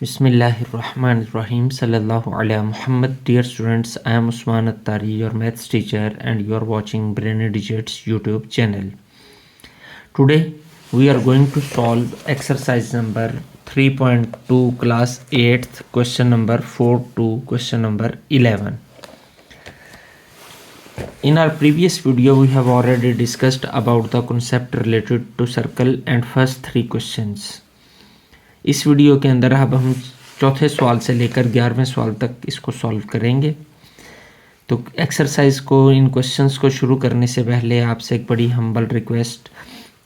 Bismillahirrahmanirrahim. Sallallahu ala Muhammad. Dear students, I am Usman Attari, your maths teacher, and you are watching Brainy Digits YouTube channel. Today, we are going to solve exercise number 3.2, class 8th, question number 4 to question number 11. In our previous video, we have already discussed about the concept related to circle and first 3 questions. इस video के अंदर अब हम चौथे सवाल से लेकर 11वें सवाल तक इसको सॉल्व करेंगे। तो एक्सरसाइज को, इन क्वेश्चंस को शुरू करने से पहले आपसे एक बड़ी हम्बल रिक्वेस्ट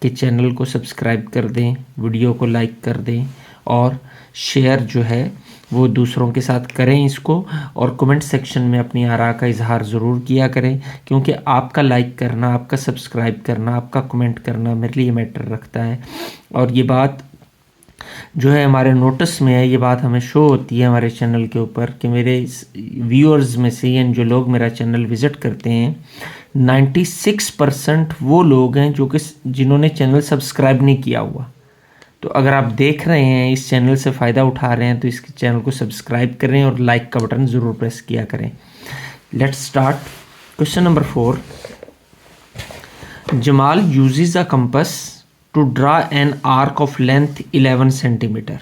कि चैनल को सब्सक्राइब कर दें, वीडियो को लाइक कर दें और शेयर जो है वो दूसरों के साथ करें इसको, और कमेंट सेक्शन में अपनी आरा का इजहार ज़रूर किया करें, क्योंकि आपका लाइक करना, आपका सब्सक्राइब करना, आपका कमेंट करना मेरे लिए मैटर रखता है। और ये बात जो है हमारे नोटिस में है, ये बात हमें शो होती है हमारे चैनल के ऊपर कि मेरे व्यूअर्स में से यानी जो लोग मेरा चैनल विज़िट करते हैं 96% वो लोग हैं जो कि जिन्होंने चैनल सब्सक्राइब नहीं किया हुआ। तो अगर आप देख रहे हैं, इस चैनल से फ़ायदा उठा रहे हैं, तो इस चैनल को सब्सक्राइब करें और लाइक का बटन ज़रूर प्रेस किया करें। Let's start question number 4। Jamal uses a compass to draw an arc of length 11 centimeter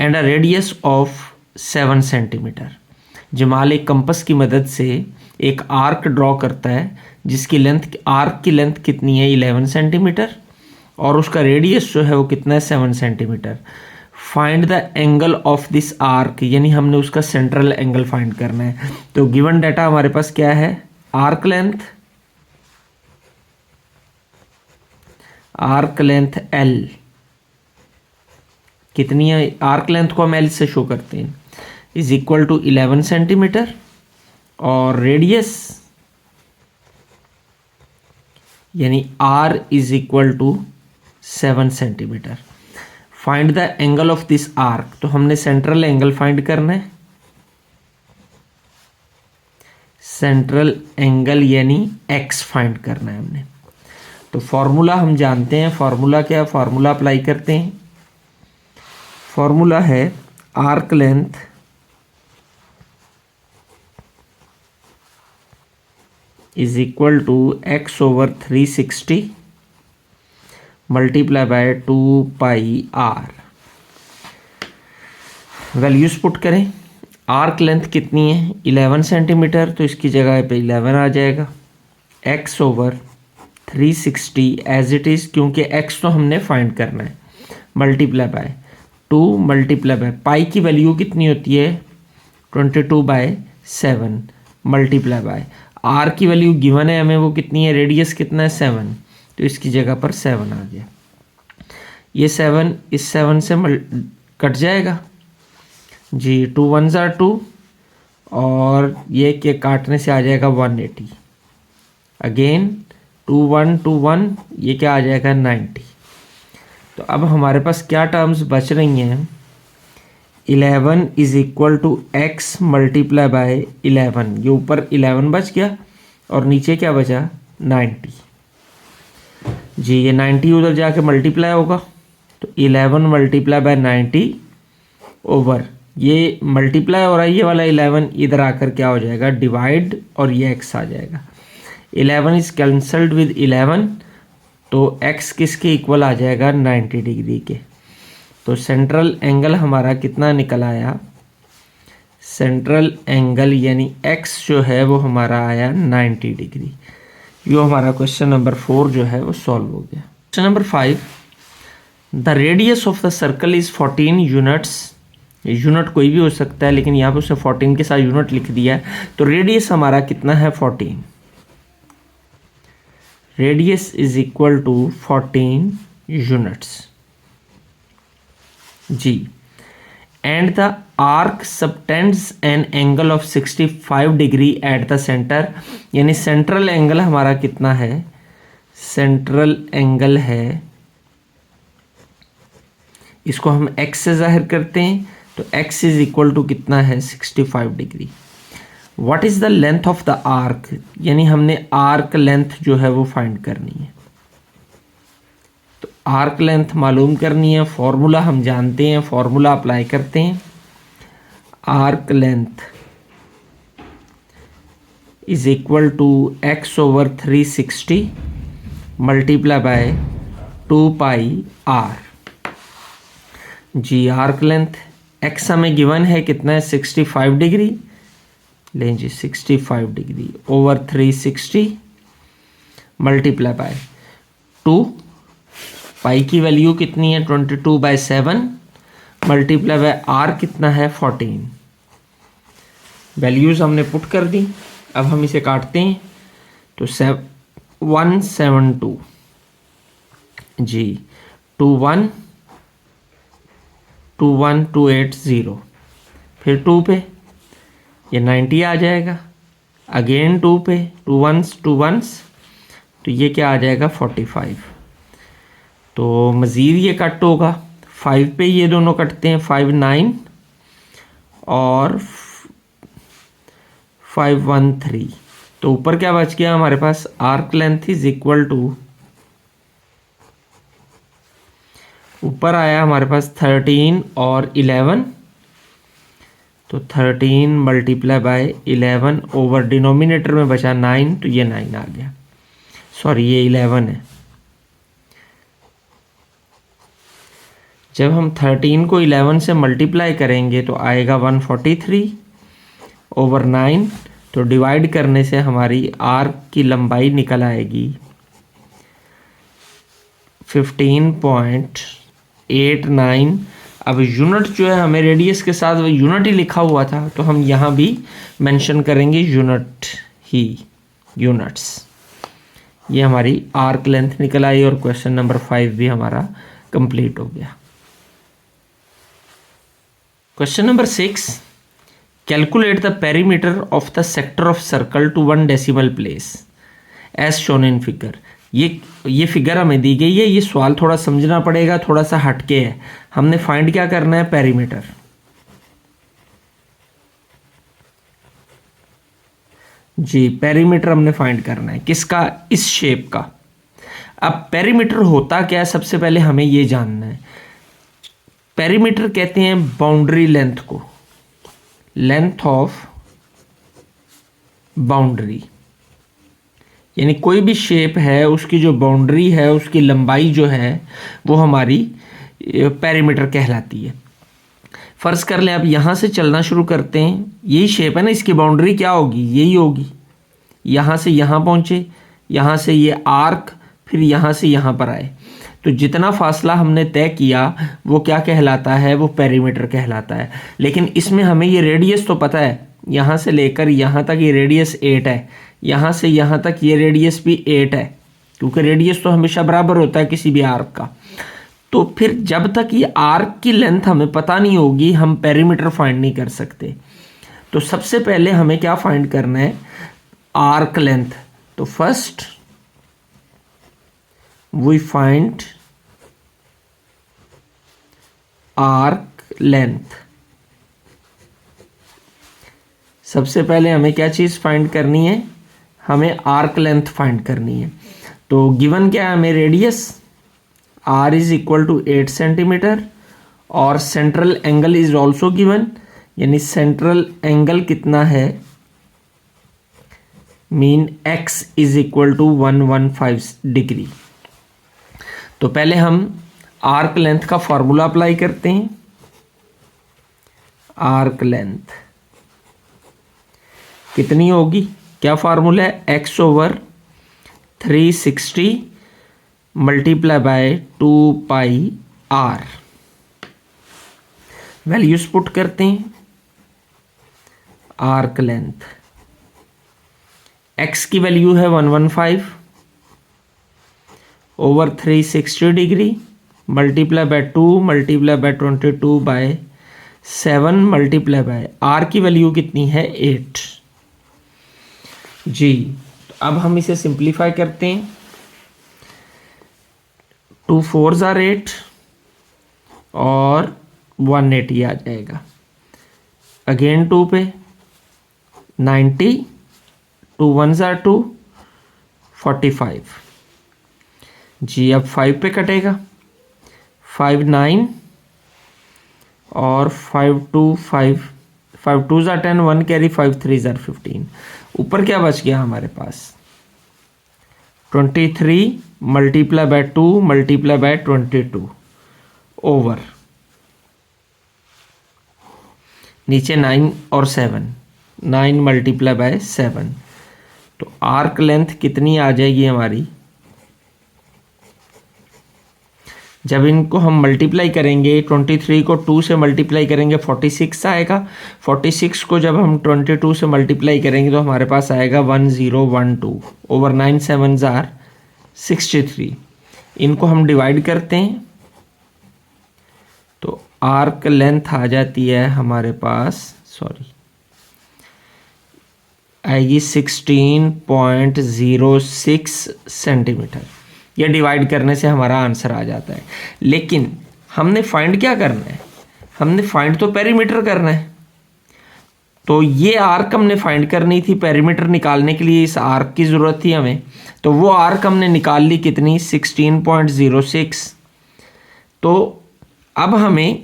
and a radius of 7 centimeter। Jamal एक कंपस की मदद से एक आर्क ड्रॉ करता है जिसकी लेंथ, आर्क की लेंथ कितनी है 11 सेंटीमीटर और उसका रेडियस जो है वो कितना है 7 centimetre. Find the angle of this arc, यानी हमने उसका सेंट्रल एंगल फाइंड करना है। तो गिवन डाटा हमारे पास क्या है, आर्क लेंथ L कितनी है, आर्क लेंथ को हम L से शो करते हैं, इज इक्वल टू 11 सेंटीमीटर और रेडियस यानी R is equal to 7 centimetre. Find the angle of this arc, तो हमने सेंट्रल एंगल फाइंड करना है। सेंट्रल एंगल यानी X फाइंड करना है हमने। तो फॉर्मूला हम जानते हैं, फॉर्मूला क्या, फॉर्मूला अप्लाई करते हैं। फॉर्मूला है arc length is equal to x over 360 multiply by 2 pi r। Values put करें। आर्क लेंथ कितनी है 11 सेंटीमीटर, तो इसकी जगह पे 11 आ जाएगा। x over 360 as it is, क्योंकि x तो हमने फाइंड करना है, multiply by 2 multiply by pi की वैल्यू कितनी होती है 22/7 मल्टीप्लाई बाय r की वैल्यू गिवन है हमें, वो कितनी है, रेडियस कितना है 7, तो इसकी जगह पर 7 आ गया। ये 7 इस 7 से कट जाएगा जी, 2 1s are 2 और ये के काटने से आ जाएगा 180। अगेन 2 1 2 1, ये क्या आ जाएगा 90। तो अब हमारे पास क्या टर्म्स बच रही हैं, 11 is equal to X multiply by 11, ये ऊपर 11 बच गया और नीचे क्या बचा 90 जी। ये 90 उधर जाके मल्टीप्लाई होगा, तो 11 मल्टीप्लाई बाय 90 ओवर, ये मल्टीप्लाई हो रहा है, ये वाला 11 इधर आकर क्या हो जाएगा डिवाइड, और ये एक्स आ जाएगा। 11 इज कैंसल्ड विद 11, तो x किसके इक्वल आ जाएगा 90 डिग्री के। तो सेंट्रल एंगल हमारा कितना निकल आया, सेंट्रल एंगल यानी x जो है वो हमारा आया 90 डिग्री। यो हमारा क्वेश्चन नंबर 4 जो है वो सॉल्व हो गया। Question number 5, the radius of the circle is 14 units. Unit कोई भी हो सकता है, लेकिन यहाँ पे उसने 14 के साथ यूनिट लिख दिया है, तो रेडियस हमारा कितना है 14। Radius is equal to 14 units जी। And the arc subtends an angle of 65 degree at the centre, यानी सेंट्रल एंगल हमारा कितना है, सेंट्रल एंगल है, इसको हम x से जाहिर करते हैं, तो x इज इक्वल टू कितना है 65 degree. What is the length of the arc, यानी हमने आर्क लेंथ जो है वो फाइंड करनी है। तो आर्क लेंथ मालूम करनी है, फॉर्मूला हम जानते हैं, फॉर्मूला अप्लाई करते हैं। Arc length is equal to x/360 multiply by 2 pi R. जी आर्क लेंथ x हमें गिवन है कितना है 65 डिग्री, लें जी 65 degree over 360 multiply by 2, pi की वैल्यू कितनी है 22/7 मल्टीप्लाई बाय आर कितना है 14। वैल्यूज हमने पुट कर दी, अब हम इसे काटते हैं तो 172 जी 21280, फिर 2 पे ये 90 आ जाएगा, अगेन 2 पे 2 वंस तो ये क्या आ जाएगा 45। तो मज़ीद ये कट होगा 5 पे, ये दोनों कटते हैं 5 9 और 5 1 3, तो ऊपर क्या बच गया हमारे पास arc length is equal to, ऊपर आया हमारे पास 13 और 11, तो 13 मल्टीप्लाई बाय 11 ओवर डिनोमिनेटर में बचा 9, तो ये 9 आ गया, सॉरी ये 11 है। जब हम 13 को 11 से मल्टीप्लाई करेंगे तो आएगा 143 ओवर 9, तो डिवाइड करने से हमारी आर्क की लंबाई निकल आएगी 15.89। अब यूनिट जो है हमें रेडियस के साथ वो यूनिट ही लिखा हुआ था, तो हम यहाँ भी मेंशन करेंगे यूनिट ही, यूनिट्स। ये हमारी आर्क लेंथ निकल आई और क्वेश्चन नंबर 5 भी हमारा कंप्लीट हो गया। Question number 6, calculate the perimeter of the sector of circle to 1 decimal place as shown in figure. ये फिगर हमें दी गई है, ये सवाल थोड़ा समझना पड़ेगा, थोड़ा सा हटके है। हमने फाइंड क्या करना है, पेरीमीटर। जी पेरीमीटर हमने फाइंड करना है, किसका, इस शेप का। अब पेरीमीटर होता क्या है, सबसे पहले हमें ये जानना है। पेरीमीटर कहते हैं बाउंड्री लेंथ को, लेंथ ऑफ बाउंड्री, यानी कोई भी शेप है उसकी जो बाउंड्री है उसकी लंबाई जो है वो हमारी पेरीमीटर कहलाती है। फर्ज कर लें आप यहाँ से चलना शुरू करते हैं, यही शेप है ना, इसकी बाउंड्री क्या होगी, यही होगी। यहाँ से यहाँ पहुँचे, यहाँ से ये आर्क, फिर यहाँ से यहाँ पर आए, तो जितना फासला हमने तय किया वो क्या कहलाता है, वो पेरीमीटर कहलाता है। लेकिन इसमें हमें ये रेडियस तो पता है, यहाँ से लेकर यहाँ तक ये रेडियस 8 है, यहाँ से यहाँ तक ये रेडियस भी 8 है, क्योंकि रेडियस तो हमेशा बराबर होता है किसी भी आर्क का। तो फिर जब तक ये आर्क की लेंथ हमें पता नहीं होगी हम पेरीमीटर फाइंड नहीं कर सकते। तो सबसे पहले हमें क्या फाइंड करना है, आर्क लेंथ। तो first we find arc length. सबसे पहले हमें क्या चीज़ फाइंड करनी है, हमें आर्क लेंथ फाइंड करनी है। तो गिवन क्या है हमें, radius r is equal to 8 centimetre और central angle is also given, यानी सेंट्रल एंगल कितना है, mean x is equal to 115 degree. तो पहले हम आर्क लेंथ का फॉर्मूला अप्लाई करते हैं। आर्क लेंथ कितनी होगी, क्या फार्मूला है, x/360 multiply by 2 pi r। Values put करते हैं। आर्क लेंथ x की वैल्यू है 115 over 360 degree multiply by 2 multiply bye 22/7 multiply by r की वैल्यू कितनी है 8। जी तो अब हम इसे सिंप्लीफाई करते हैं। 2 4s are 8 और 180 आ जाएगा, अगेन 2 पे 90, 2 1s are 2, 45। जी अब 5 पे कटेगा, 5 9 और 5 2 ज़ा 10, 1 कैरी, 5 3 ज़ा 15। ऊपर क्या बच गया हमारे पास? 23 multiply by 2 multiply bye 22 over नीचे 9 और 7, 9 मल्टीप्लाई बाय 7। तो आर्क लेंथ कितनी आ जाएगी हमारी? जब इनको हम मल्टीप्लाई करेंगे, 23 को 2 से मल्टीप्लाई करेंगे 46 आएगा। 46 को जब हम 22 से मल्टीप्लाई करेंगे तो हमारे पास आएगा 1012 ओवर 9 7 ज़ार 63। इनको हम डिवाइड करते हैं तो आर्क लेंथ आ जाती है हमारे पास, आएगी 16.06 सेंटीमीटर। यह डिवाइड करने से हमारा आंसर आ जाता है। लेकिन हमने फाइंड क्या करना है? हमने फाइंड तो पेरीमीटर करना है। तो ये आर्क हमने फाइंड करनी थी, पेरीमीटर निकालने के लिए इस आर्क की ज़रूरत थी हमें। तो वो आर्क हमने निकाल ली, कितनी? 16.06। तो अब हमें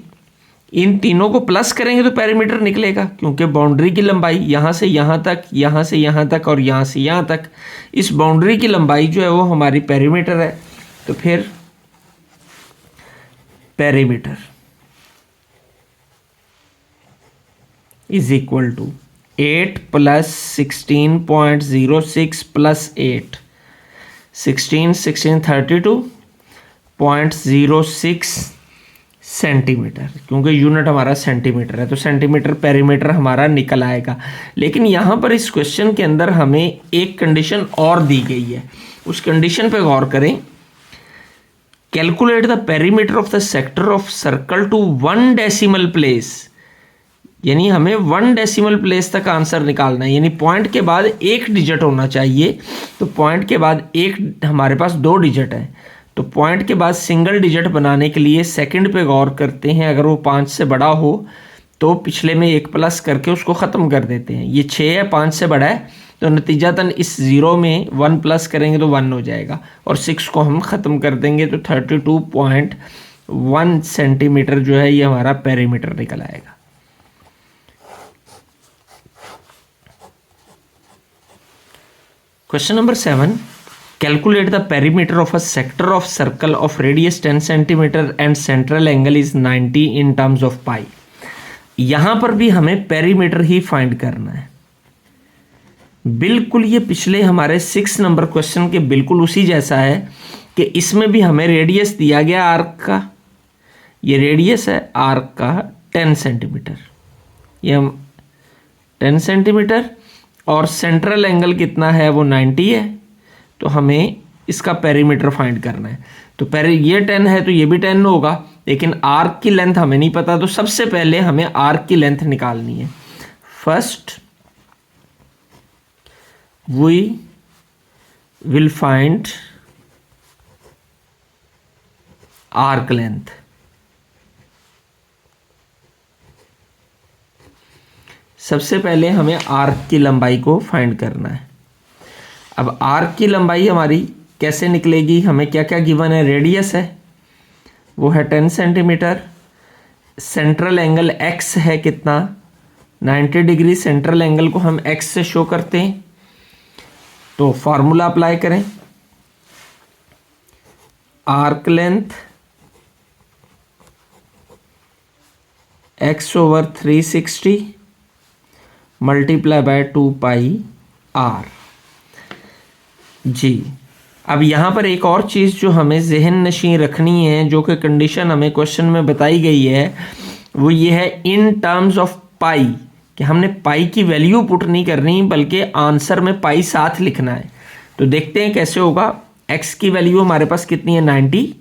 इन तीनों को प्लस करेंगे तो पेरीमीटर निकलेगा, क्योंकि बाउंड्री की लंबाई यहाँ से यहाँ तक, यहाँ से यहाँ तक और यहाँ से यहाँ तक, इस बाउंड्री की लंबाई जो है वो हमारी पेरीमीटर है। तो फिर perimeter is equal to 8 plus 16.06 plus 8, 16 32.06 centimetre, क्योंकि यूनिट हमारा सेंटीमीटर है। तो सेंटीमीटर पेरीमीटर हमारा निकल आएगा। लेकिन यहाँ पर इस क्वेश्चन के अंदर हमें एक कंडीशन और दी गई है, उस कंडीशन पे गौर करें। Calculate the perimeter of the sector of circle to 1 decimal place, यानी हमें 1 डेसिमल प्लेस तक आंसर निकालना है, यानी पॉइंट के बाद एक डिजिट होना चाहिए। तो पॉइंट के बाद एक, हमारे पास 2 डिजिट है, तो पॉइंट के बाद सिंगल डिजिट बनाने के लिए सेकंड पे गौर करते हैं। अगर वो 5 से बड़ा हो तो पिछले में 1 प्लस करके उसको ख़त्म कर देते हैं। ये 6 है, 5 से बड़ा है, तो नतीजतन इस 0 में 1 प्लस करेंगे तो 1 हो जाएगा और 6 को हम ख़त्म कर देंगे तो 32.1 सेंटीमीटर जो है ये हमारा पेरीमीटर निकल आएगा। Question number 7, calculate the perimeter of a sector of circle of radius 10 cm and central angle is 90 in terms of pi। यहां पर भी हमें पेरीमीटर ही फाइंड करना है। बिल्कुल ये पिछले हमारे 6 नंबर क्वेश्चन के बिल्कुल उसी जैसा है कि इसमें भी हमें रेडियस दिया गया आर्क का, ये रेडियस है आर्क का 10 सेंटीमीटर, ये हम 10 सेंटीमीटर और सेंट्रल एंगल कितना है वो 90 है। तो हमें इसका पेरीमीटर फाइंड करना है। तो ये 10 है तो ये भी 10 होगा, लेकिन आर्क की लेंथ हमें नहीं पता। तो सबसे पहले हमें आर्क की लेंथ निकालनी है। First we will find arc length. सबसे पहले हमें आर्क की लंबाई को फाइंड करना है। अब आर्क की लंबाई हमारी कैसे निकलेगी? हमें क्या क्या गिवन है? रेडियस है वो है 10 सेंटीमीटर, सेंट्रल एंगल x है कितना? 90 डिग्री। सेंट्रल एंगल को हम x से शो करते हैं, तो फॉर्मूला अप्लाई करें। Arc length x over 360 multiply by 2 pi r। जी, अब यहाँ पर एक और चीज़ जो हमें जहन नशीं रखनी है, जो कि कंडीशन हमें क्वेश्चन में बताई गई है, वो ये है इन टर्म्स ऑफ पाई, कि हमने पाई की वैल्यू पुट नहीं करनी बल्कि आंसर में पाई साथ लिखना है। तो देखते हैं कैसे होगा। एक्स की वैल्यू हमारे पास कितनी है? 90,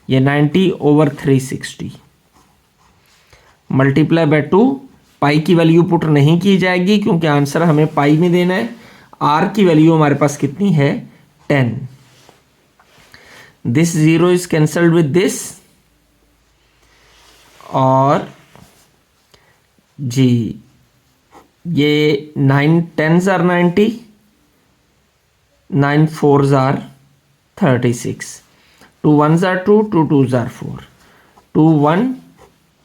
ये 90 ओवर 360 मल्टीप्लाई बाय 2। पाई की वैल्यू पुट नहीं की जाएगी क्योंकि आंसर हमें पाई में देना है। आर की वैल्यू हमारे पास कितनी है? 10। This 0 is cancelled with this, और जी ये 9 10s are 90, 9 4s are 36, 2 1s are 2, 2 2s are 4। 2 1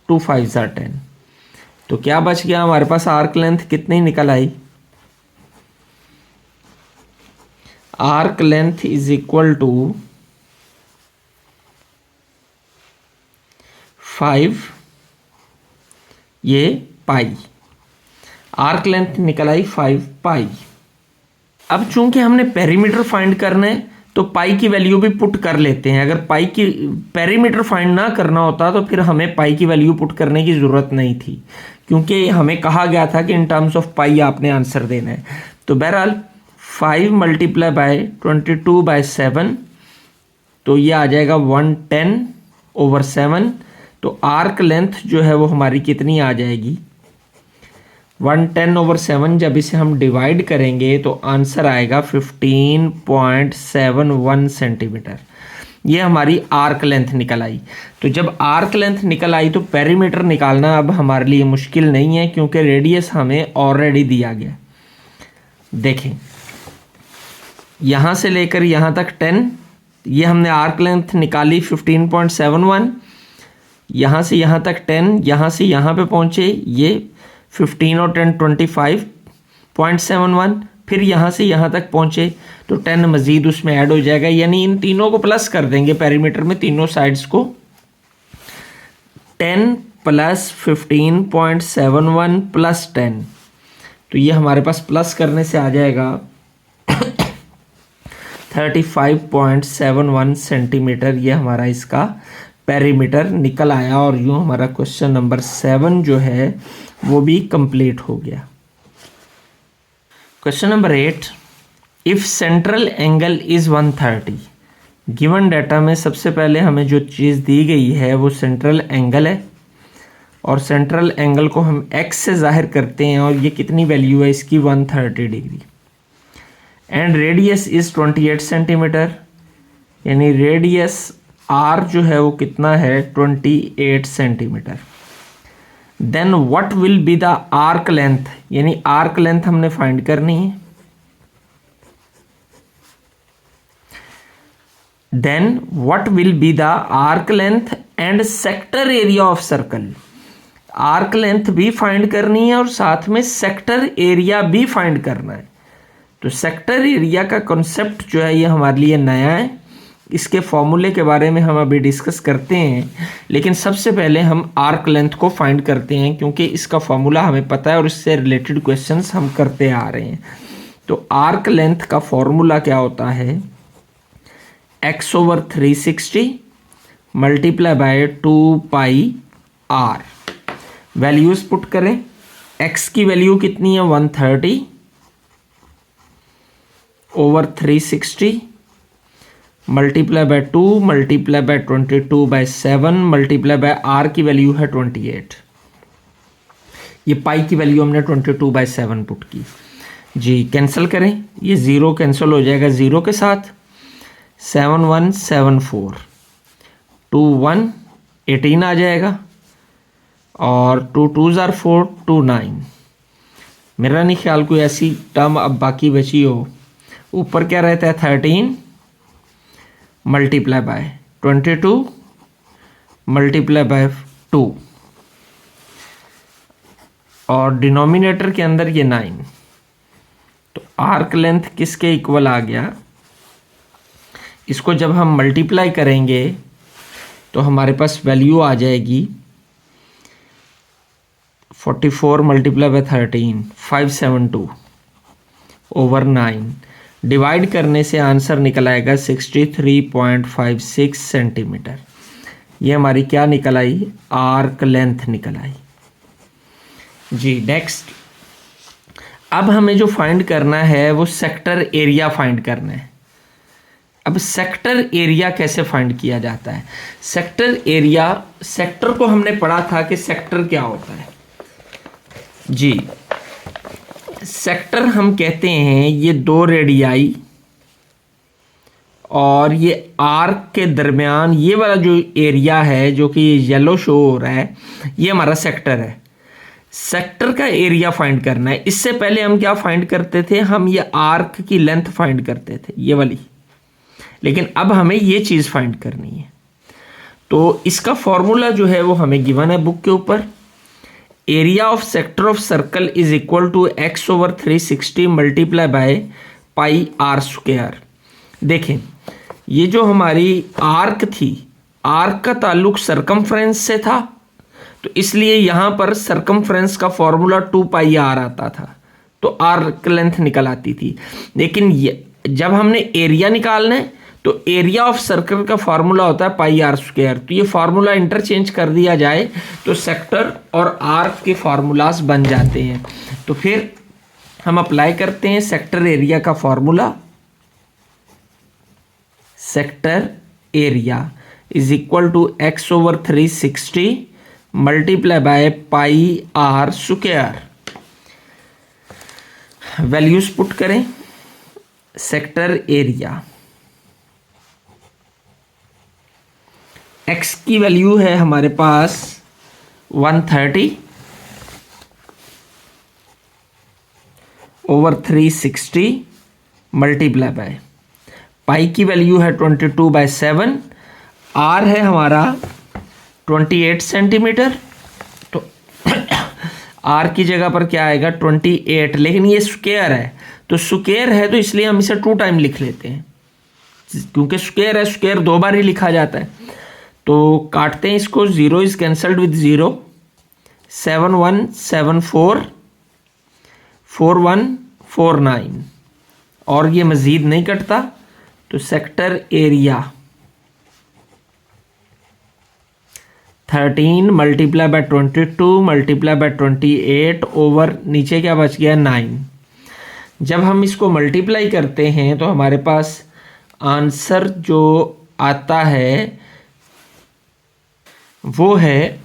2 5 ज़ा 10। तो क्या बच गया हमारे पास, आर्क लेंथ कितनी निकल आई, arc length is equal to 5 ये पाई, आर्क लेंथ निकल आई 5 पाई। अब चूंकि हमने पेरीमीटर फाइंड करना है तो पाई की वैल्यू भी पुट कर लेते हैं। अगर पाई की पेरीमीटर फाइंड ना करना होता तो फिर हमें पाई की वैल्यू पुट करने की ज़रूरत नहीं थी, क्योंकि हमें कहा गया था कि इन टर्म्स ऑफ पाई आपने आंसर देना है। तो बहरहाल 5 मल्टीप्लाई बाय 22/7, तो ये आ जाएगा 110/7। तो आर्क लेंथ जो है वो हमारी कितनी आ जाएगी, 110/7। जब इसे हम डिवाइड करेंगे तो आंसर आएगा 15.71 सेंटीमीटर। ये हमारी आर्क लेंथ निकल आई। तो जब आर्क लेंथ निकल आई तो पेरीमीटर निकालना अब हमारे लिए मुश्किल नहीं है, क्योंकि रेडियस हमें ऑलरेडी दिया गया। देखें, यहाँ से लेकर यहाँ तक 10, ये हमने आर्क लेंथ निकाली 15.71। यहाँ से यहाँ तक 10, यहाँ से यहाँ पे पहुँचे ये 15 और 10 25.71। फिर यहाँ से यहाँ तक पहुँचे तो 10 मज़ीद उसमें ऐड हो जाएगा, यानी इन तीनों को प्लस कर देंगे पेरीमीटर में, तीनों साइड्स को। 10 + 15.71 + 10, तो ये हमारे पास प्लस करने से आ जाएगा 35.71 सेंटीमीटर। ये हमारा इसका पेरीमीटर निकल आया, और यूँ हमारा क्वेश्चन नंबर 7 जो है वो भी कंप्लीट हो गया। Question number 8, if central angle is 130। Given data में सबसे पहले हमें जो चीज़ दी गई है वो सेंट्रल एंगल है, और सेंट्रल एंगल को हम x से जाहिर करते हैं, और ये कितनी वैल्यू है इसकी, 130 degree. And radius is 28 centimetre, यानी रेडियस r जो है वो कितना है, 28 centimetre. Then what will be the arc length, यानी आर्क लेंथ हमने फाइंड करनी है। Then what will be the arc length and sector area of circle. Arc length भी फाइंड करनी है और साथ में सेक्टर एरिया भी फाइंड करना है। तो सेक्टर एरिया का कॉन्सेप्ट जो है ये हमारे लिए नया है, इसके फॉर्मूले के बारे में हम अभी डिस्कस करते हैं, लेकिन सबसे पहले हम आर्क लेंथ को फाइंड करते हैं, क्योंकि इसका फॉर्मूला हमें पता है और इससे रिलेटेड क्वेश्चंस हम करते आ रहे हैं। तो आर्क लेंथ का फॉर्मूला क्या होता है, x/360 multiply bye 2πr। Values put करें, x की वैल्यू कितनी है 130/360 multiply by 2 multiply bye 22/7 multiply by r की वैल्यू है 28। ये पाई की वैल्यू हमने 22/7 पुट की जी। कैंसिल करें, ये 0 कैंसिल हो जाएगा 0 के साथ, 7174 2 1 18 आ जाएगा, और 2 2s are 4 2 9। मेरा नहीं ख्याल कोई ऐसी टर्म अब बाकी बची हो। ऊपर क्या रहता है 13 मल्टीप्लाई बाय 22 मल्टीप्लाई बाय 2, और डिनोमिनेटर के अंदर ये 9। तो आर्क लेंथ किसके इक्वल आ गया, इसको जब हम मल्टीप्लाई करेंगे तो हमारे पास वैल्यू आ जाएगी 44 मल्टीप्लाई बाय 13 572/9। डिवाइड करने से आंसर निकल आएगा 63.56 सेंटीमीटर। ये हमारी क्या निकल आई, आर्क लेंथ निकल आई जी। नेक्स्ट, अब हमें जो फाइंड करना है वो सेक्टर एरिया फाइंड करना है। अब सेक्टर एरिया कैसे फाइंड किया जाता है, सेक्टर एरिया, सेक्टर को हमने पढ़ा था कि सेक्टर क्या होता है जी। सेक्टर हम कहते हैं ये 2 रेडियाई और ये आर्क के दरमियान ये वाला जो एरिया है जो कि येलो शो हो रहा है, ये हमारा सेक्टर है। सेक्टर का एरिया फाइंड करना है। इससे पहले हम क्या फाइंड करते थे, हम ये आर्क की लेंथ फाइंड करते थे, ये वाली, लेकिन अब हमें ये चीज़ फाइंड करनी है। तो इसका फॉर्मूला जो है वो हमें गिवन है बुक के ऊपर। Area of sector of circle is equal to x over 360 multiply by pi r square. देखें, ये जो हमारी आर्क थी, आर्क का ताल्लुक सरकमफ्रेंस से था, तो इसलिए यहां पर सरकमफ्रेंस का फॉर्मूला 2 पाई आर आता था, तो आर्क लेंथ निकल आती थी। लेकिन जब हमने एरिया निकालना है तो एरिया ऑफ सर्कल का फॉर्मूला होता है पाई आर स्क्वायर। तो ये फॉर्मूला इंटरचेंज कर दिया जाए तो सेक्टर और आर्क के फार्मूलाज बन जाते हैं। तो फिर हम अप्लाई करते हैं सेक्टर एरिया का formula. Sector area is equal to x over 360 multiply by pi r square. Values put करें। सेक्टर एरिया x की वैल्यू है हमारे पास 130 ओवर 360 मल्टीप्लाई बाय पाई की वैल्यू है 22/7। आर है हमारा 28 सेंटीमीटर, तो आर की जगह पर क्या आएगा 28, लेकिन ये स्क्वायर है, तो स्क्वायर है तो इसलिए हम इसे 2 टाइम लिख लेते हैं, क्योंकि स्क्वायर है, स्क्वायर 2 बार ही लिखा जाता है। तो काटते हैं इसको, 0 इज कैंसल्ड विद 0, 7 1 7 4 4 1 4 9, और ये मज़ीद नहीं कटता। तो sector area 13 multiply by 22 multiply by 28 over नीचे क्या बच गया 9। जब हम इसको मल्टीप्लाई करते हैं तो हमारे पास आंसर जो आता है वो है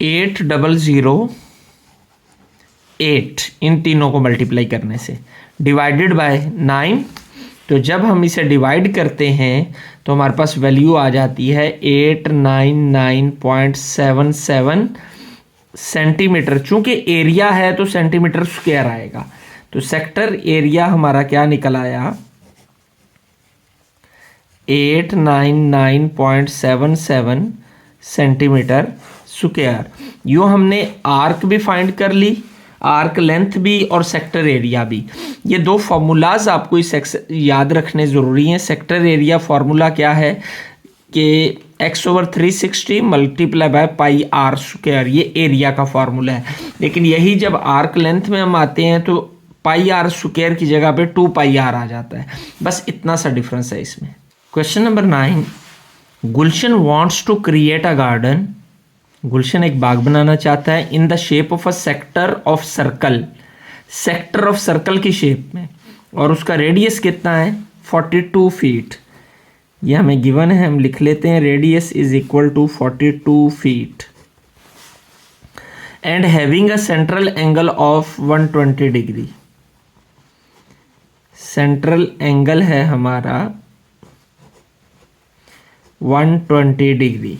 8008, इन तीनों को मल्टीप्लाई करने से, डिवाइडेड बाय 9। तो जब हम इसे डिवाइड करते हैं तो हमारे पास वैल्यू आ जाती है 899.77 सेंटीमीटर। चूंकि एरिया है तो सेंटीमीटर स्क्वायर आएगा, तो सेक्टर एरिया हमारा क्या निकल आया 899.77 सेंटीमीटर स्क्वायर। यूँ हमने आर्क भी फाइंड कर ली, आर्क लेंथ भी और सेक्टर एरिया भी। ये 2 फार्मूलाज आपको इस याद रखने ज़रूरी हैं। सेक्टर एरिया फार्मूला क्या है कि x over 360 multiply by pi r square, ये एरिया का फार्मूला है। लेकिन यही जब आर्क लेंथ में हम आते हैं तो पाई आर स्क्वायर की जगह पे 2 पाई आर आ जाता है। बस इतना सा डिफरेंस है इसमें। Question number 9, Gulshan wants to create a garden. Gulshan एक बाग बनाना चाहता है in the shape of a sector of circle, sector of circle की शेप में, और उसका रेडियस कितना है 42 फीट। ये हमें गिवन है, हम लिख लेते हैं radius is equal to 42 feet and having a central angle of 120 degree. Central angle है हमारा 120 डिग्री।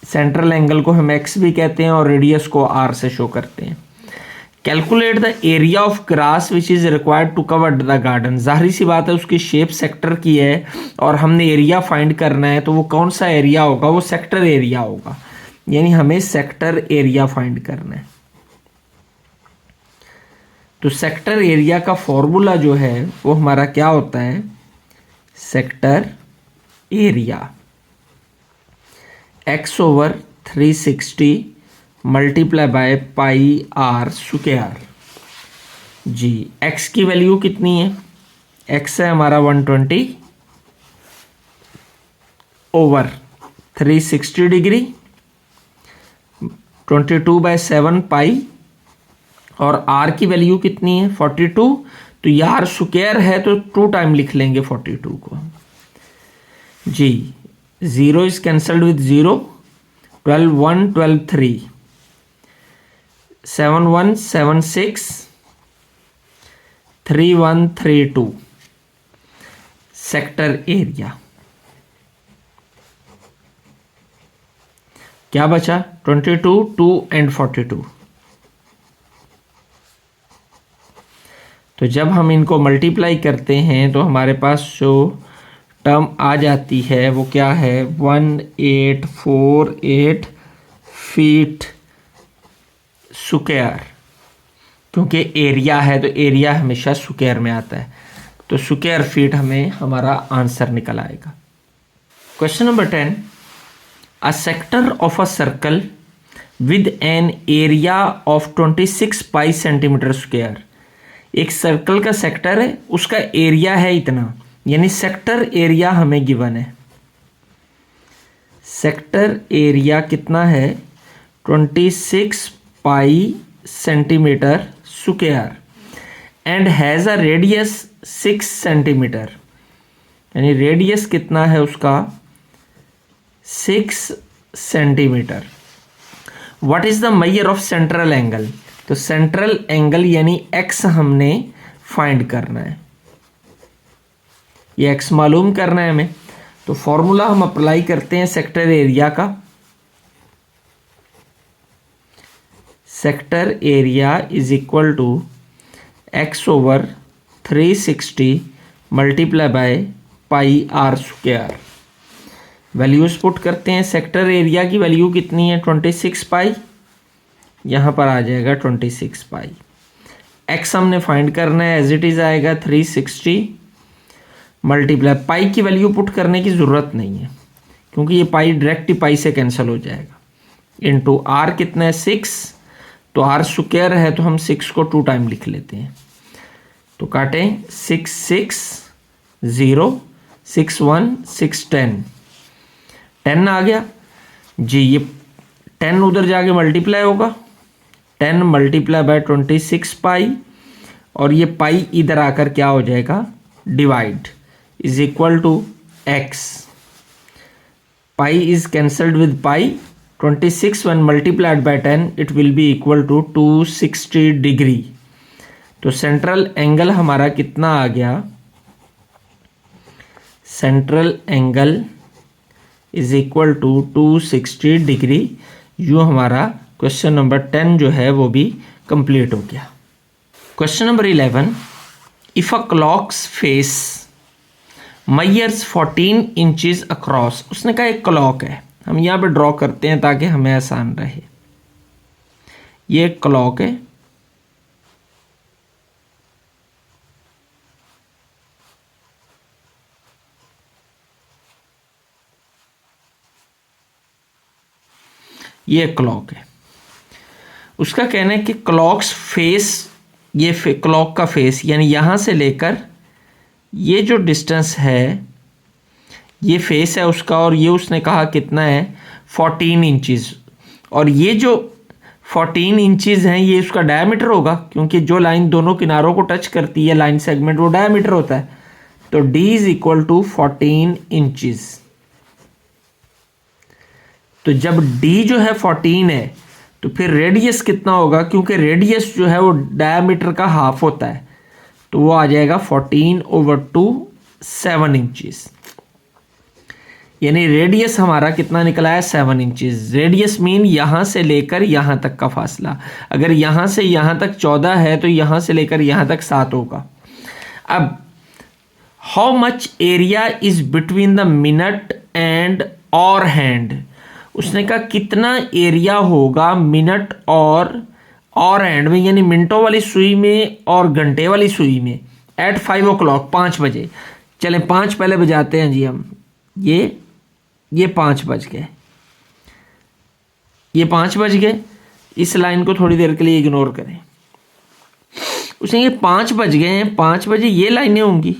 सेंट्रल एंगल को हम x भी कहते हैं और रेडियस को r से शो करते हैं। Calculate the area of grass which is required to cover the garden. जाहिर सी बात है उसकी शेप सेक्टर की है और हमने एरिया फाइंड करना है, तो वो कौन सा एरिया होगा, वो सेक्टर एरिया होगा, यानी हमें सेक्टर एरिया फाइंड करना है। तो सेक्टर एरिया का फॉर्मूला जो है वो हमारा क्या होता है, sector area x over 360 multiply by pi r square. जी x की वैल्यू कितनी है, x है हमारा 120 ओवर 360 डिग्री 22/7 पाई, और r की वैल्यू कितनी है 42। तो यार स्क्वायर है तो 2 टाइम लिख लेंगे 42 को। जी 0 is cancelled with 0, 12 1 12 3, 7 1 7 6, 3 1 3 2। Sector area क्या बचा 22 2 एंड 42। तो जब हम इनको मल्टीप्लाई करते हैं तो हमारे पास जो टर्म आ जाती है वो क्या है, 1848 फीट स्क्वायर, क्योंकि एरिया है तो एरिया हमेशा स्क्वायर में आता है, तो स्क्वायर फीट हमें हमारा आंसर निकल आएगा। Question number 10, a sector of a circle with an area of 26 pi centimetre square. एक सर्कल का सेक्टर है, उसका एरिया है इतना, यानी सेक्टर एरिया हमें गिवन है। सेक्टर एरिया कितना है, 26 पाई centimetre square and has a radius 6 centimetre, यानी रेडियस कितना है उसका, 6 centimetre. What is the measure of central angle, तो सेंट्रल एंगल यानी एक्स हमने फाइंड करना है, ये एक्स मालूम करना है हमें। तो फॉर्मूला हम अप्लाई करते हैं सेक्टर एरिया का। Sector area is equal to x over 360 multiply by pi r square. Values put करते हैं। सेक्टर एरिया की वैल्यू कितनी है, 26 पाई, यहाँ पर आ जाएगा 26 पाई। एक्स हमने फाइंड करना है, एज इट इज आएगा 360 मल्टीप्लाई, पाई की वैल्यू पुट करने की ज़रूरत नहीं है क्योंकि ये पाई डायरेक्ट ही पाई से कैंसिल हो जाएगा, इनटू आर कितना है 6, तो आर स्क्वायर है तो हम 6 को 2 टाइम लिख लेते हैं, तो काटें 6 6 0 6 1 6 10 10 आ गया जी। ये 10 उधर जाके मल्टीप्लाई होगा, 10 मल्टीप्लाई बाय 26 पाई, और ये पाई इधर आकर क्या हो जाएगा, divide, is equal to x. Pi is cancelled with pi, 26 when multiplied by 10 it will be equal to 260 degree. तो सेंट्रल एंगल हमारा कितना आ गया, central angle is equal to 260 degree. यूँ हमारा क्वेश्चन नंबर 10 जो है वो भी कंप्लीट हो गया। Question number 11, if a clocks face measures 14 inches across. उसने कहा एक क्लॉक है, हम यहाँ पे ड्रॉ करते हैं ताकि हमें आसान रहे। ये एक क्लॉक है, ये क्लॉक है। उसका कहना है कि क्लॉक्स फेस, ये क्लॉक का फेस यानी यहाँ से लेकर ये जो डिस्टेंस है ये फेस है उसका, और ये उसने कहा कितना है 14 इंचेस, और ये जो 14 इंचेस हैं ये उसका डायमीटर होगा, क्योंकि जो लाइन दोनों किनारों को टच करती है लाइन सेगमेंट वो डायमीटर होता है। तो d is equal to 14 inches. तो जब d जो है 14 है तो फिर रेडियस कितना होगा, क्योंकि रेडियस जो है वो डायमीटर का हाफ होता है, तो वो आ जाएगा 14/2 7 इंचेस। यानी रेडियस हमारा कितना निकला है 7 इंचेस। रेडियस मीन यहाँ से लेकर यहाँ तक का फासला, अगर यहाँ से यहाँ तक 14 है तो यहाँ से लेकर यहाँ तक 7 होगा। अब how much area is between the minute and और हैंड। उसने कहा कितना एरिया होगा मिनट और हैंड में, यानी मिनटों वाली सुई में और घंटे वाली सुई में, एट 5 o'clock 5 बजे। चलें 5 पहले बजाते हैं जी हम, ये 5 बज गए, ये 5 बज गए। इस लाइन को थोड़ी देर के लिए इग्नोर करें। उसने ये 5 बज गए हैं, 5 बजे ये लाइनें होंगी,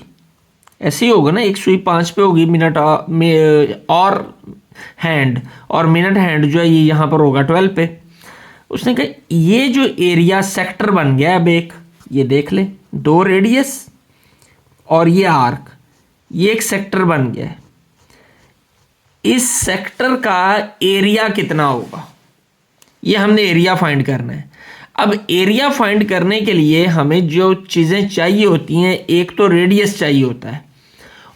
ऐसे ही होगा ना, एक सुई 5 पे होगी, मिनट और हैंड, और मिनट हैंड जो है ये यहाँ पर होगा 12 पे। उसने कहा ये जो एरिया सेक्टर बन गया, अब एक ये देख ले, 2 रेडियस और ये आर्क, ये एक सेक्टर बन गया है। इस सेक्टर का एरिया कितना होगा, ये हमने एरिया फाइंड करना है। अब एरिया फाइंड करने के लिए हमें जो चीज़ें चाहिए होती हैं, एक तो रेडियस चाहिए होता है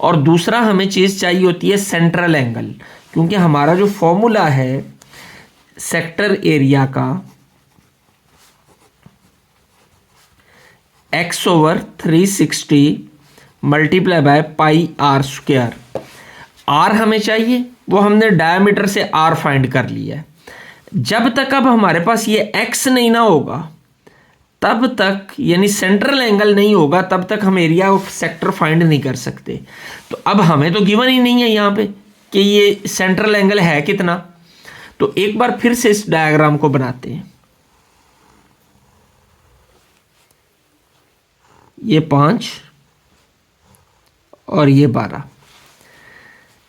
और दूसरा हमें चीज़ चाहिए होती है सेंट्रल एंगल, क्योंकि हमारा जो फॉर्मूला है सेक्टर एरिया का x/360 multiply by pi r square. R हमें चाहिए, वो हमने डायमीटर से आर फाइंड कर लिया है। जब तक अब हमारे पास ये एक्स नहीं ना होगा तब तक, यानी सेंट्रल एंगल नहीं होगा तब तक हम एरिया ऑफ सेक्टर फाइंड नहीं कर सकते। तो अब हमें तो गिवन ही नहीं है यहाँ पे कि ये सेंट्रल एंगल है कितना। तो एक बार फिर से इस डायग्राम को बनाते हैं। ये 5 और ये 12,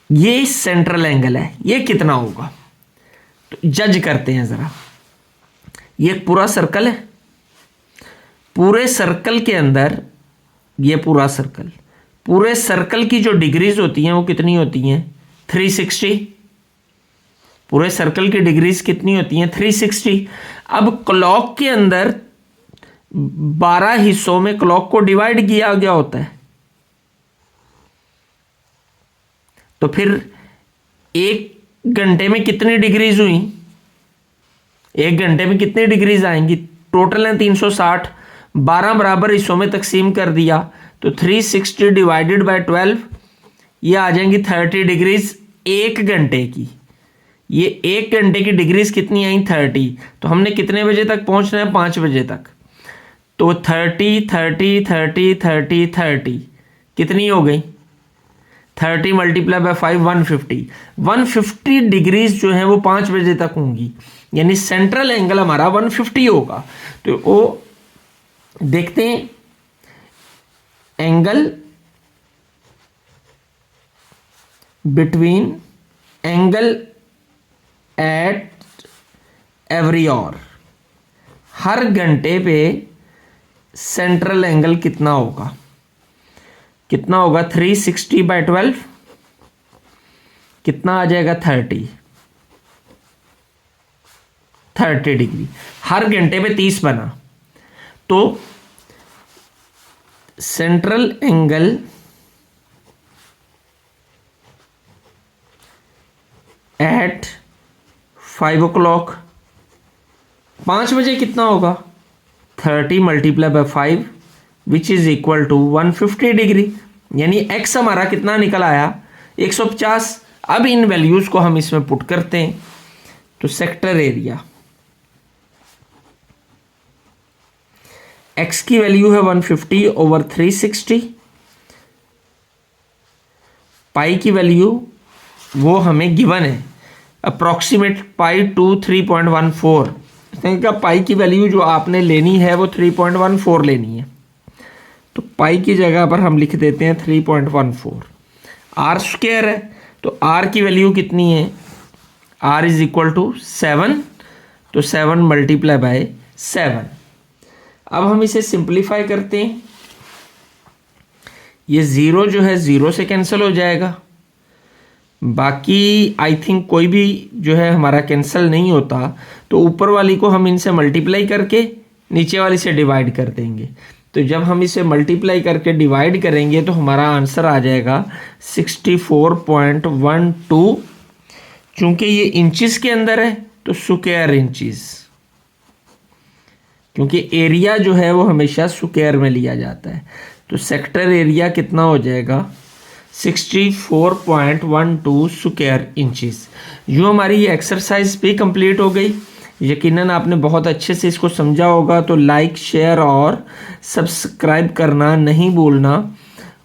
ये सेंट्रल एंगल है, ये कितना होगा तो जज करते हैं जरा। ये एक पूरा सर्कल है, पूरे सर्कल के अंदर ये पूरा सर्कल, पूरे सर्कल की जो डिग्रीज होती हैं वो कितनी होती हैं 360। पूरे सर्कल की डिग्रीज कितनी होती हैं 360। अब क्लॉक के अंदर 12 हिस्सों में क्लॉक को डिवाइड किया गया होता है, तो फिर 1 घंटे में कितनी डिग्रीज हुई, 1 घंटे में कितनी डिग्रीज आएंगी, टोटल है 360, 12 बराबर हिस्सों में तकसीम कर दिया तो 360 डिवाइडेड बाय 12, ये आ जाएंगी 30 डिग्रीज 1 घंटे की। ये 1 घंटे की डिग्रीज कितनी आई 30। तो हमने कितने बजे तक पहुंचना है 5 बजे तक। तो 30 30 30 30 30 कितनी हो गई 30 मल्टीप्लाई बाय 5 150। 150 डिग्रीज जो है वो 5 बजे तक होंगी, यानी सेंट्रल एंगल हमारा 150 होगा। तो वो देखते हैं, angle between angle at every hour, हर घंटे पे सेंट्रल एंगल कितना होगा, कितना होगा 360 बाय 12, कितना आ जाएगा 30 डिग्री। हर घंटे पे 30 बना, तो सेंट्रल एंगल एट 5 o'clock 5 बजे कितना होगा 30 multiply by 5 which is equal to 150 degree, यानी एक्स हमारा कितना निकल आया 150। अब इन वैल्यूज को हम इसमें पुट करते हैं, तो सेक्टर एरिया एक्स की वैल्यू है 150 ओवर 360, पाई की वैल्यू वो हमें गिवन है अप्रॉक्सीमेट पाई टू 3.14। पाई की वैल्यू जो आपने लेनी है वो 3.14 लेनी है, तो पाई की जगह पर हम लिख देते हैं 3.14। आर स्क्वायर है तो आर की वैल्यू कितनी है, आर इज इक्वल टू 7, तो 7 मल्टीप्लाई बाय 7। अब हम इसे सिंप्लीफाई करते हैं, ये 0 जो है 0 से कैंसिल हो जाएगा, बाकी आई थिंक कोई भी जो है हमारा कैंसिल नहीं होता, तो ऊपर वाली को हम इनसे मल्टीप्लाई करके नीचे वाली से डिवाइड कर देंगे। तो जब हम इसे मल्टीप्लाई करके डिवाइड करेंगे तो हमारा आंसर आ जाएगा 64.12। चूंकि ये इंचेस के अंदर है तो स्क्वायर इंचेस, क्योंकि एरिया जो है वो हमेशा स्क्वायर में लिया जाता है। तो सेक्टर एरिया कितना हो जाएगा 64.12 स्क्वायर इंचेस। यूँ हमारी ये एक्सरसाइज भी कंप्लीट हो गई। यकीनन आपने बहुत अच्छे से इसको समझा होगा, तो लाइक शेयर और सब्सक्राइब करना नहीं भूलना,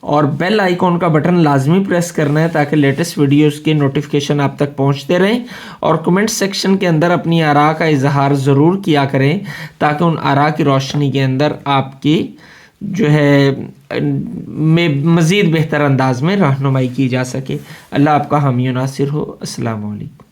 और बेल आइकॉन का बटन लाजमी प्रेस करना है ताकि लेटेस्ट वीडियोस के नोटिफिकेशन आप तक पहुंचते रहें। और कमेंट सेक्शन के अंदर अपनी आरा का इजहार ज़रूर किया करें ताकि उन आरा की रोशनी के अंदर आपकी जो है में मज़ीद बेहतर अंदाज में रहनुमाई की जा सके। अल्लाह आपका हामी नासिर हो। अस्सलाम वालेकुम।